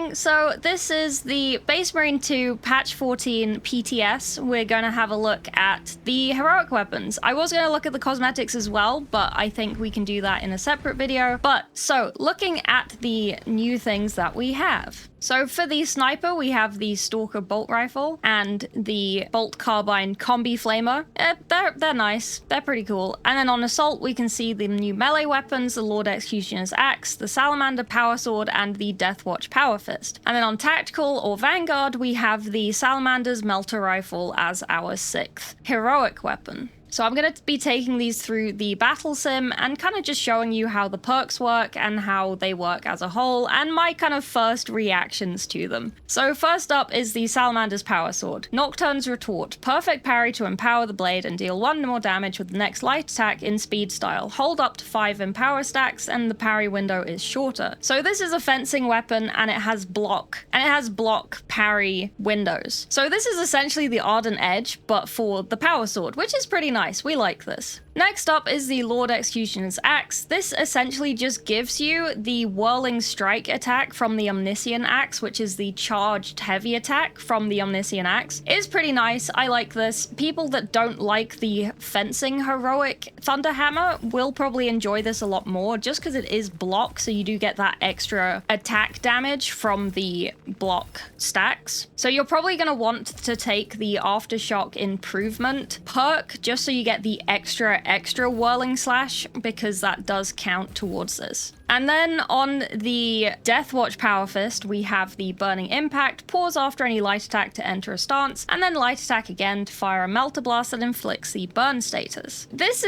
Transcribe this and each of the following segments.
everything. So this is the Base Marine 2 Patch 14 PTS. We're going to have a look at the heroic weapons. I was going to look at the cosmetics as well, but I think we can do that in a separate video. But so looking at the new things that we have. So for the sniper, we have the Stalker bolt rifle and the bolt carbine combi flamer. They're nice. They're pretty cool. And then on assault, we can see the new melee weapons, the Lord Executioner's axe, the Salamander power sword, and the Deathwatch power fist. And then on tactical or vanguard, we have the Salamander's melter rifle as our 6th heroic weapon. So I'm going to be taking these through the battle sim and kind of just showing you how the perks work and how they work as a whole and my kind of first reactions to them. So first up is the Salamander's power sword. Nocturne's retort. Perfect parry to empower the blade and deal 1 more damage with the next light attack in speed style. Hold up to 5 empower stacks and the parry window is shorter. So this is a fencing weapon and it has block parry windows. So this is essentially the Ardent Edge but for the power sword, which is pretty nice. We like this. Next up is the Lord Executioner's axe. This essentially just gives you the whirling strike attack from the Omniscient axe, which is the charged heavy attack from the Omniscient axe. It's pretty nice. I like this. People that don't like the fencing heroic Thunderhammer will probably enjoy this a lot more just because it is block, so you do get that extra attack damage from the block stacks. So you're probably going to want to take the Aftershock Improvement perk just so you get the extra whirling slash because that does count towards this. And then on the Deathwatch Power Fist, we have the Burning Impact, pause after any light attack to enter a stance, and then light attack again to fire a Melter Blast that inflicts the burn status. This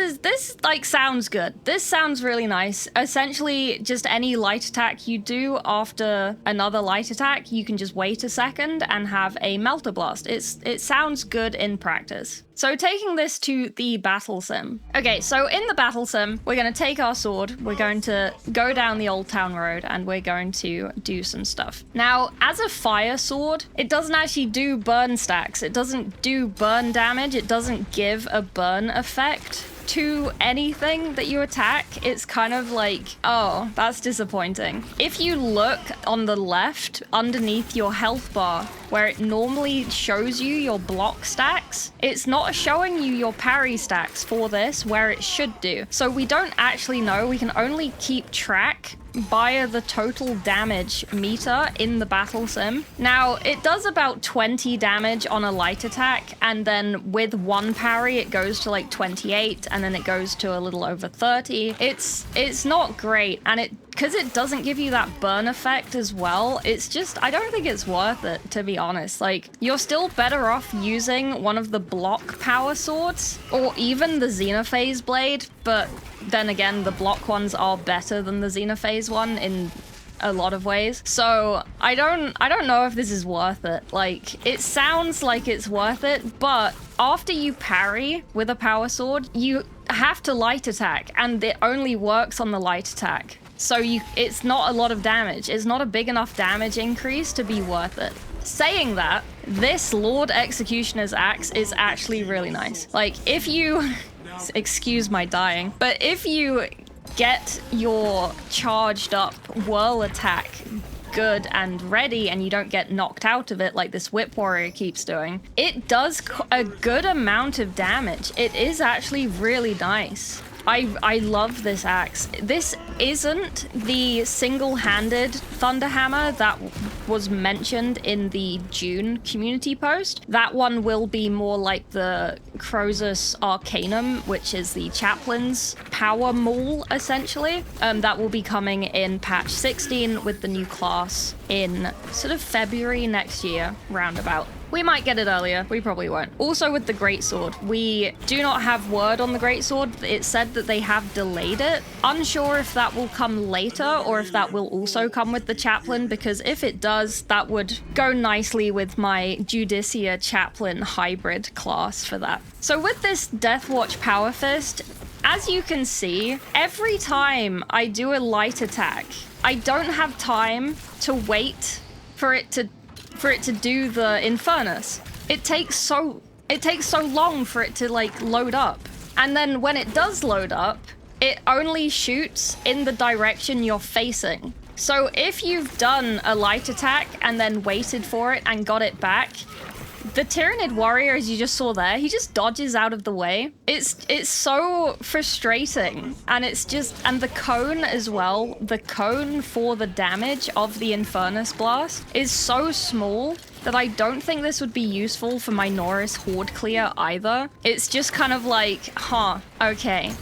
sounds good. This sounds really nice. Essentially, just any light attack you do after another light attack, you can just wait a second and have a Melter Blast. It sounds good in practice. So taking this to the battle sim. Okay, so in the battle sim, we're going to take our sword, we're going to go down the Old Town Road, and we're going to do some stuff. Now, as a fire sword, it doesn't actually do burn stacks. It doesn't do burn damage. It doesn't give a burn effect to anything that you attack. It's kind of like, oh, that's disappointing. If you look on the left underneath your health bar, where it normally shows you your block stacks, it's not showing you your parry stacks for this where it should do. So we don't actually know. We can only keep track via the total damage meter in the battle sim. Now, it does about 20 damage on a light attack, and then with 1 parry, it goes to like 28, and then it goes to a little over 30. It's not great, and because it doesn't give you that burn effect as well, it's just, I don't think it's worth it, to be honest. Like, you're still better off using one of the block power swords, or even the Xenophase blade, but then again, the block ones are better than the Xenophase one in a lot of ways. So I don't know if this is worth it. Like, it sounds like it's worth it, but after you parry with a power sword, you have to light attack, and it only works on the light attack. So it's not a lot of damage. It's not a big enough damage increase to be worth it. Saying that, this Lord Executioner's axe is actually really nice. Like, if you... excuse my dying, but if you get your charged up whirl attack good and ready and you don't get knocked out of it like this Whip Warrior keeps doing, it does a good amount of damage. It is actually really nice. I love this axe. This isn't the single-handed Thunderhammer that was mentioned in the June community post. That one will be more like the Croesus Arcanum, which is the Chaplain's power maul, essentially. That will be coming in patch 16 with the new class in sort of February next year, roundabout. We might get it earlier, we probably won't. Also with the Greatsword, we do not have word on the Greatsword. It said that they have delayed it. Unsure if that will come later or if that will also come with the Chaplain, because if it does, that would go nicely with my Judicia Chaplain hybrid class for that. So with this Deathwatch Power Fist, as you can see, every time I do a light attack, I don't have time to wait for it to do the Infernus. It takes so long for it to like load up. And then when it does load up, it only shoots in the direction you're facing. So if you've done a light attack and then waited for it and got it back, the Tyranid warrior, as you just saw there, he just dodges out of the way. It's so frustrating. And it's just, and the cone as well, the cone for the damage of the Infernus Blast is so small that I don't think this would be useful for my Norris Horde clear either. It's just kind of like, huh, okay.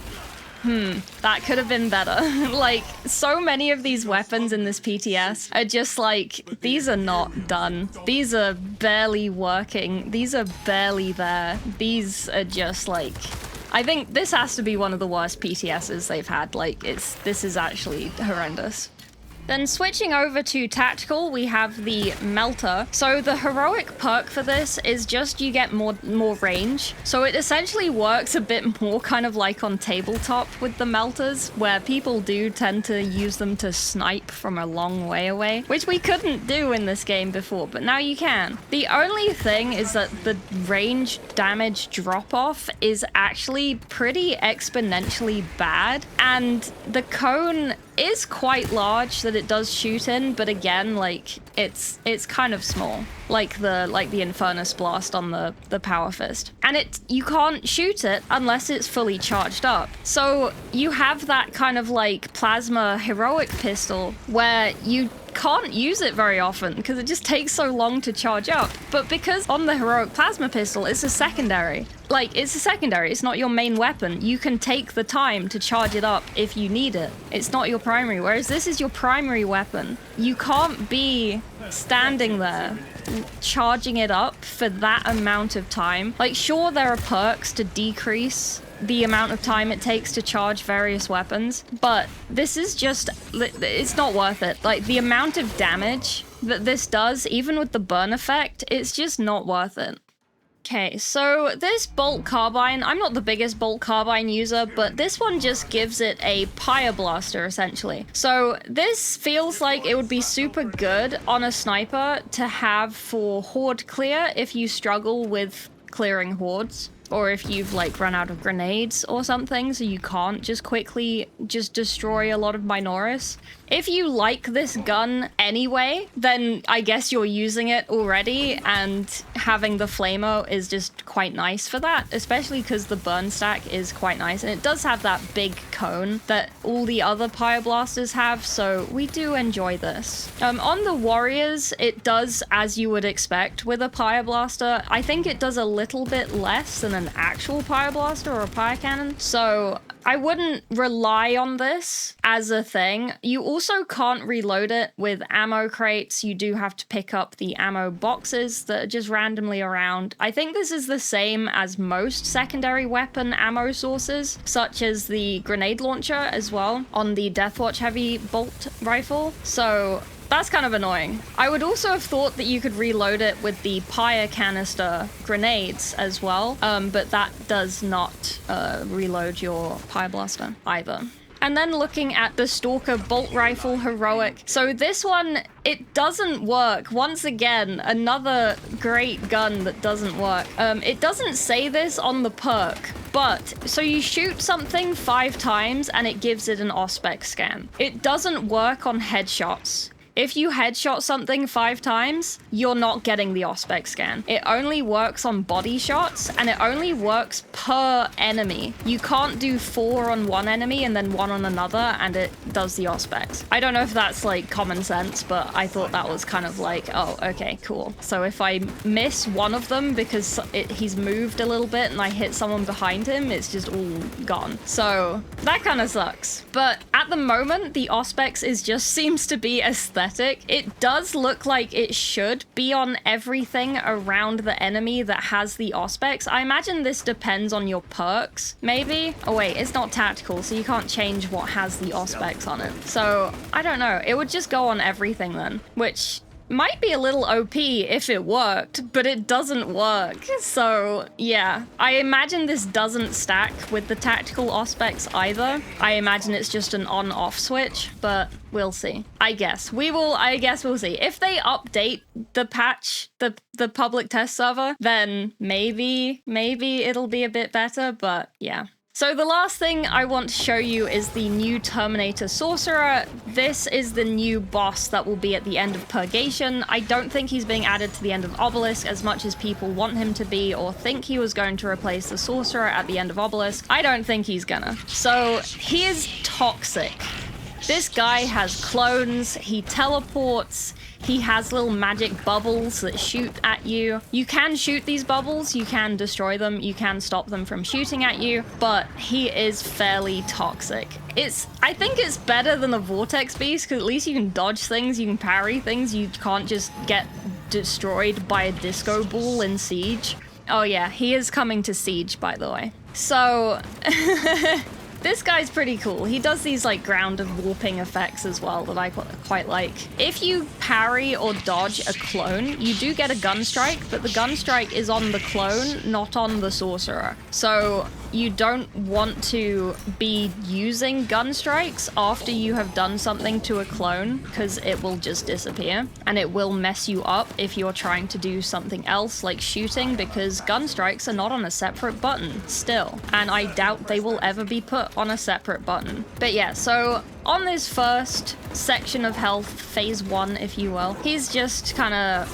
That could have been better. Like, so many of these weapons in this PTS are just like, these are not done. These are barely working. These are barely there. These are just like... I think this has to be one of the worst PTSs they've had. Like, this is actually horrendous. Then switching over to tactical, we have the Melter. So the heroic perk for this is just you get more range. So it essentially works a bit more kind of like on tabletop with the Melters, where people do tend to use them to snipe from a long way away, which we couldn't do in this game before, but now you can. The only thing is that the range damage drop-off is actually pretty exponentially bad, and the cone is quite large that it does shoot in, but again, like, it's kind of small, like the Infernus Blast on the Power Fist, and you can't shoot it unless it's fully charged up. So you have that kind of like plasma heroic pistol where you can't use it very often because it just takes so long to charge up. But because on the heroic plasma pistol, it's a secondary. Like, it's a secondary, it's not your main weapon. You can take the time to charge it up if you need it. It's not your primary, whereas this is your primary weapon. You can't be standing there charging it up for that amount of time. Like, sure, there are perks to decrease the amount of time it takes to charge various weapons, but this is just, it's not worth it. Like, the amount of damage that this does, even with the burn effect, it's just not worth it. Okay, so this bolt carbine, I'm not the biggest bolt carbine user, but this one just gives it a Pyre Blaster, essentially. So this feels like it would be super good on a sniper to have for horde clear if you struggle with clearing hordes, or if you've like run out of grenades or something, so you can't just quickly just destroy a lot of Minoris. If you like this gun anyway, then I guess you're using it already, and having the flamer is just quite nice for that, especially because the burn stack is quite nice, and it does have that big cone that all the other Pyre Blasters have, so we do enjoy this. On the warriors, it does as you would expect with a Pyre Blaster. I think it does a little bit less than an actual Pyre Blaster or a Pyre Cannon, so I wouldn't rely on this as a thing. You also can't reload it with ammo crates. You do have to pick up the ammo boxes that are just randomly around. I think this is the same as most secondary weapon ammo sources, such as the grenade launcher as well on the Deathwatch heavy bolt rifle. So that's kind of annoying. I would also have thought that you could reload it with the Pyre canister grenades as well, but that does not reload your Pyre Blaster either. And then looking at the Stalker Bolt Rifle Heroic. So this one, it doesn't work. Once again, another great gun that doesn't work. It doesn't say this on the perk, but so you shoot something 5 times and it gives it an Auspex scan. It doesn't work on headshots. If you headshot something 5 times, you're not getting the Auspex scan. It only works on body shots, and it only works per enemy. You can't do 4 on one enemy and then 1 on another, and it does the Auspex. I don't know if that's like common sense, but I thought that was kind of like, oh, okay, cool. So if I miss one of them because he's moved a little bit and I hit someone behind him, it's just all gone. So that kind of sucks. But at the moment, the Auspex seems to be aesthetic. It does look like it should be on everything around the enemy that has the Auspex. I imagine this depends on your perks, maybe? Oh wait, it's not tactical, so you can't change what has the Auspex on it. So, I don't know. It would just go on everything then, which might be a little OP if it worked, but it doesn't work. So yeah, I imagine this doesn't stack with the tactical Auspex either. I imagine it's just an on-off switch, but we'll see. I guess we'll see. If they update the patch, the public test server, then maybe it'll be a bit better, but yeah. So the last thing I want to show you is the new Terminator Sorcerer. This is the new boss that will be at the end of Purgation. I don't think he's being added to the end of Obelisk as much as people want him to be or think he was going to replace the Sorcerer at the end of Obelisk. I don't think he's gonna. So he is toxic. This guy has clones, he teleports, he has little magic bubbles that shoot at you. You can shoot these bubbles, you can destroy them, you can stop them from shooting at you, but he is fairly toxic. I think it's better than the Vortex Beast, because at least you can dodge things, you can parry things, you can't just get destroyed by a disco ball in Siege. Oh yeah, he is coming to Siege, by the way. So... this guy's pretty cool. He does these like grounded warping effects as well that I quite like. If you parry or dodge a clone, you do get a gun strike, but the gun strike is on the clone, not on the sorcerer. So you don't want to be using gun strikes after you have done something to a clone, because it will just disappear and it will mess you up if you're trying to do something else like shooting, because gun strikes are not on a separate button still, and I doubt they will ever be put on a separate button. But yeah, so on this first section of health, phase 1 if you will, he's just kind of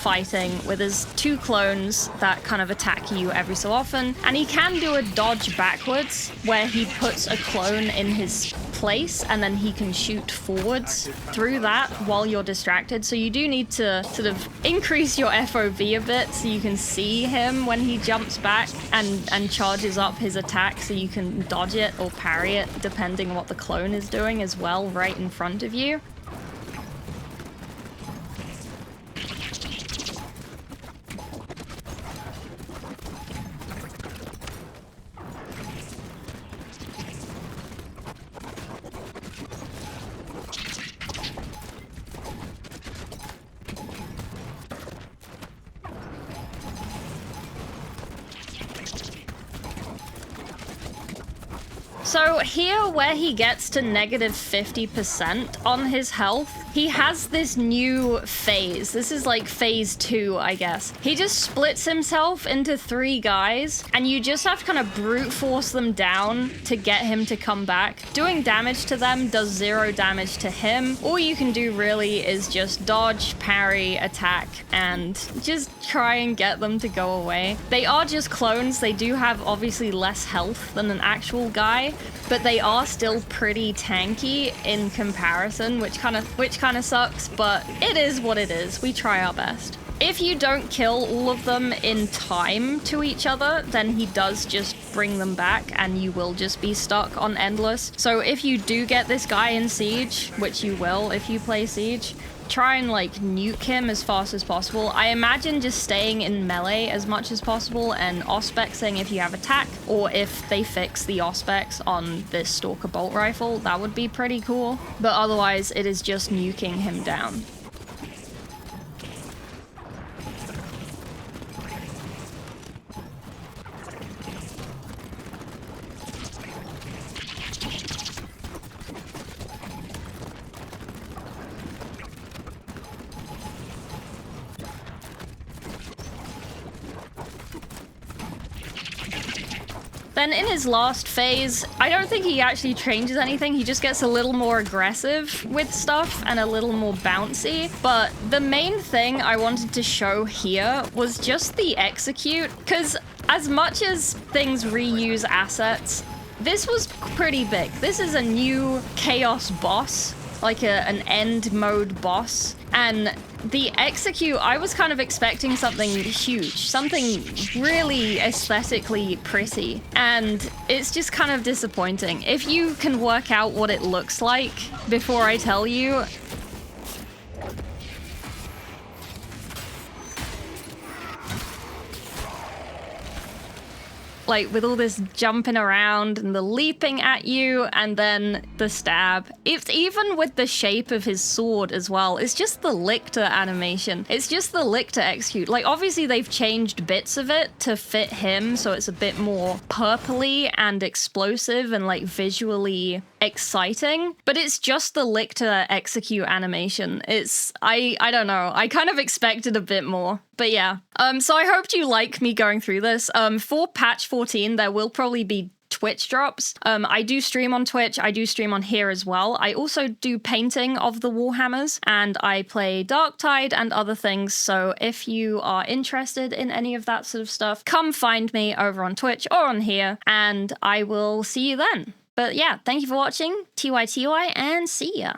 fighting with his 2 clones that kind of attack you every so often, and he can do a dodge backwards where he puts a clone in his place and then he can shoot forwards through that while you're distracted. So you do need to sort of increase your FOV a bit so you can see him when he jumps back and charges up his attack, so you can dodge it or parry it depending on what the clone is doing as well right in front of you. So here, where he gets to negative 50% on his health, he has this new phase. This is like phase 2, I guess. He just splits himself into 3 guys, and you just have to kind of brute force them down to get him to come back. Doing damage to them does 0 damage to him. All you can do really is just dodge, parry, attack, and just try and get them to go away. They are just clones. They do have obviously less health than an actual guy, but they are still pretty tanky in comparison, which kind of sucks, but it is what it is. We try our best. If you don't kill all of them in time to each other, then he does just bring them back and you will just be stuck on Endless. So if you do get this guy in Siege, which you will if you play Siege, try and like nuke him as fast as possible. I imagine just staying in melee as much as possible and auspexing if you have attack, or if they fix the auspex on this Stalker bolt rifle, that would be pretty cool. But otherwise it is just nuking him down. Then in his last phase, I don't think he actually changes anything. He just gets a little more aggressive with stuff and a little more bouncy. But the main thing I wanted to show here was just the execute, because as much as things reuse assets, this was pretty big. This is a new chaos boss, like an end mode boss. And the execute, I was kind of expecting something huge, something really aesthetically pretty, and it's just kind of disappointing. If you can work out what it looks like before I tell you, like with all this jumping around and the leaping at you and then the stab. It's even with the shape of his sword as well. It's just the lictor animation. It's just the lictor execute. Like obviously they've changed bits of it to fit him, so it's a bit more purpley and explosive and like visually exciting, but it's just the lictor execute animation. I don't know. I kind of expected a bit more. But yeah, so I hoped you like me going through this. For patch 14, there will probably be Twitch drops. I do stream on Twitch. I do stream on here as well. I also do painting of the Warhammers, and I play Darktide and other things. So if you are interested in any of that sort of stuff, come find me over on Twitch or on here, and I will see you then. But yeah, thank you for watching, TYTY, and see ya.